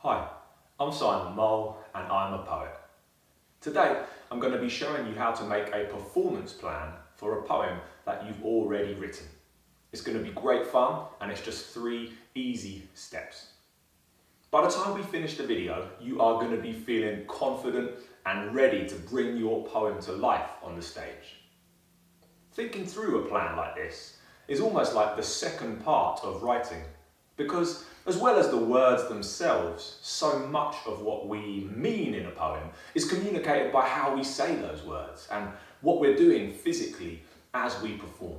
Hi, I'm Simon Mole and I'm a poet. Today I'm going to be showing you how to make a performance plan for a poem that you've already written. It's going to be great fun and it's just 3 easy steps. By the time we finish the video, you are going to be feeling confident and ready to bring your poem to life on the stage. Thinking through a plan like this is almost like the second part of writing, because as well as the words themselves, so much of what we mean in a poem is communicated by how we say those words and what we're doing physically as we perform.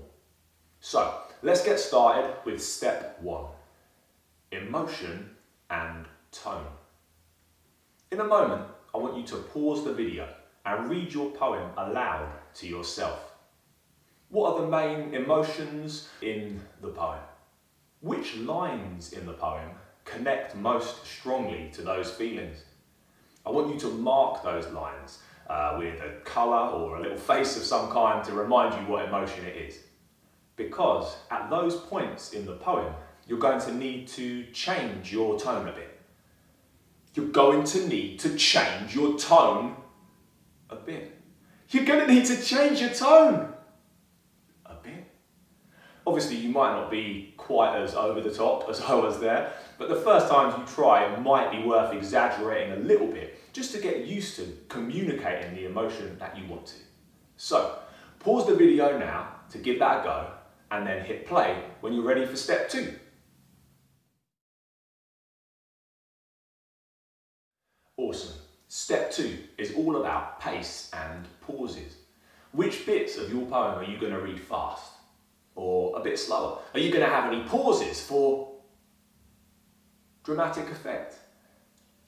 So let's get started with step 1, emotion and tone. In a moment, I want you to pause the video and read your poem aloud to yourself. What are the main emotions in the poem? Which lines in the poem connect most strongly to those feelings? I want you to mark those lines with a colour or a little face of some kind to remind you what emotion it is. Because at those points in the poem, you're going to need to change your tone a bit. You're going to need to change your tone a bit. You're going to need to change your tone a bit. Obviously, you might not be quite as over the top as I was there, but the first times you try, it might be worth exaggerating a little bit just to get used to communicating the emotion that you want to. So, pause the video now to give that a go and then hit play when you're ready for step 2. Awesome. Step 2 is all about pace and pauses. Which bits of your poem are you going to read fast? Or a bit slower? Are you going to have any pauses for dramatic effect?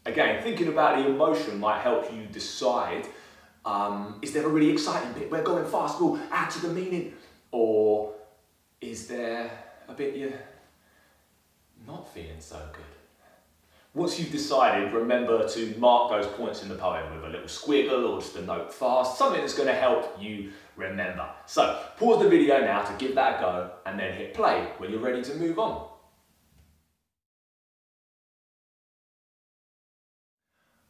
Again, thinking about the emotion might help you decide, is there a really exciting bit? We're going fast, we'll add to the meaning. Or is there a bit you're not feeling so good? Once you've decided, remember to mark those points in the poem with a little squiggle or just a note fast, something that's going to help you remember. So, pause the video now to give that a go and then hit play when you're ready to move on.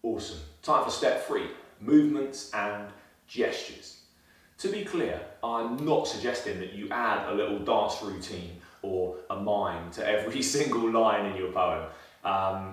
Awesome. Time for step 3, movements and gestures. To be clear, I'm not suggesting that you add a little dance routine or a mime to every single line in your poem.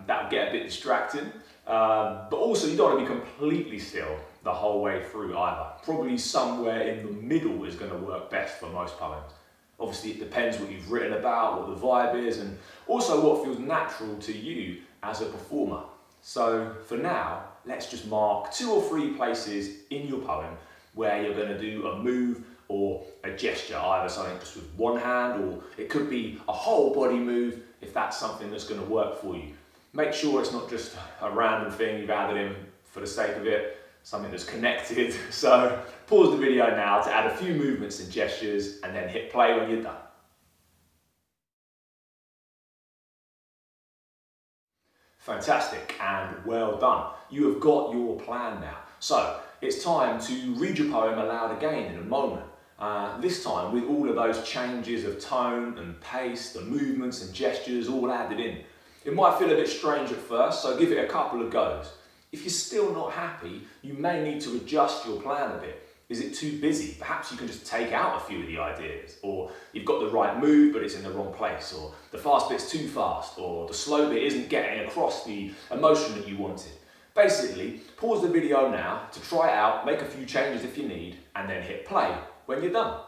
That would get a bit distracting, but also you don't want to be completely still the whole way through either. Probably somewhere in the middle is going to work best for most poems. Obviously it depends what you've written about, what the vibe is, and also what feels natural to you as a performer. So for now, let's just mark 2 or 3 places in your poem where you're going to do a move or a gesture, either something just with one hand, or it could be a whole body move if that's something that's going to work for you. Make sure it's not just a random thing you've added in for the sake of it, something that's connected. So pause the video now to add a few movements and gestures and then hit play when you're done. Fantastic and well done. You have got your plan now. So it's time to read your poem aloud again in a moment. This time with all of those changes of tone and pace, the movements and gestures all added in. It might feel a bit strange at first, so give it a couple of goes. If you're still not happy, you may need to adjust your plan a bit. Is it too busy? Perhaps you can just take out a few of the ideas, or you've got the right move but it's in the wrong place, or the fast bit's too fast, or the slow bit isn't getting across the emotion that you wanted. Basically, pause the video now to try it out, make a few changes if you need, and then hit play when you're done.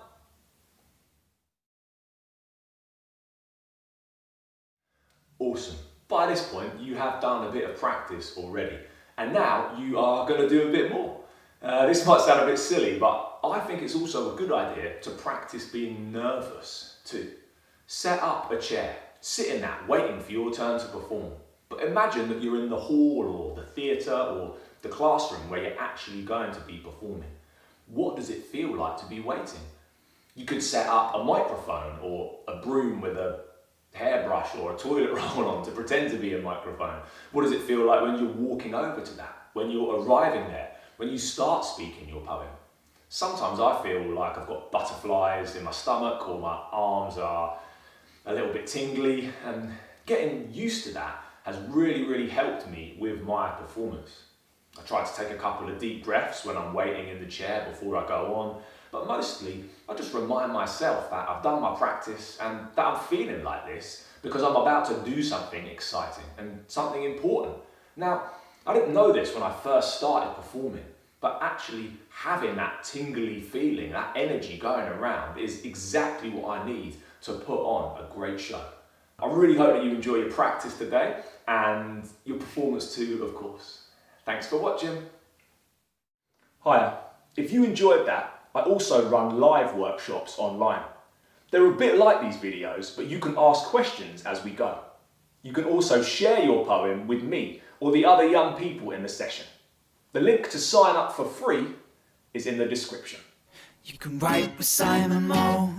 Awesome. By this point, you have done a bit of practice already, and now you are going to do a bit more. This might sound a bit silly, but I think it's also a good idea to practice being nervous too. Set up a chair, sit in that, waiting for your turn to perform. But imagine that you're in the hall or the theatre or the classroom where you're actually going to be performing. What does it feel like to be waiting? You could set up a microphone or a broom with a hairbrush or a toilet roll on to pretend to be a microphone. What does it feel like when you're walking over to that, when you're arriving there, when you start speaking your poem? Sometimes I feel like I've got butterflies in my stomach or my arms are a little bit tingly, and getting used to that has really helped me with my performance. I try to take a couple of deep breaths when I'm waiting in the chair before I go on, but mostly I just remind myself that I've done my practice and that I'm feeling like this because I'm about to do something exciting and something important. Now, I didn't know this when I first started performing, but actually having that tingly feeling, that energy going around is exactly what I need to put on a great show. I really hope that you enjoy your practice today and your performance too, of course. Thanks for watching. Hiya. If you enjoyed that, I also run live workshops online. They're a bit like these videos, but you can ask questions as we go. You can also share your poem with me or the other young people in the session. The link to sign up for free is in the description. You can write with Simon Moe.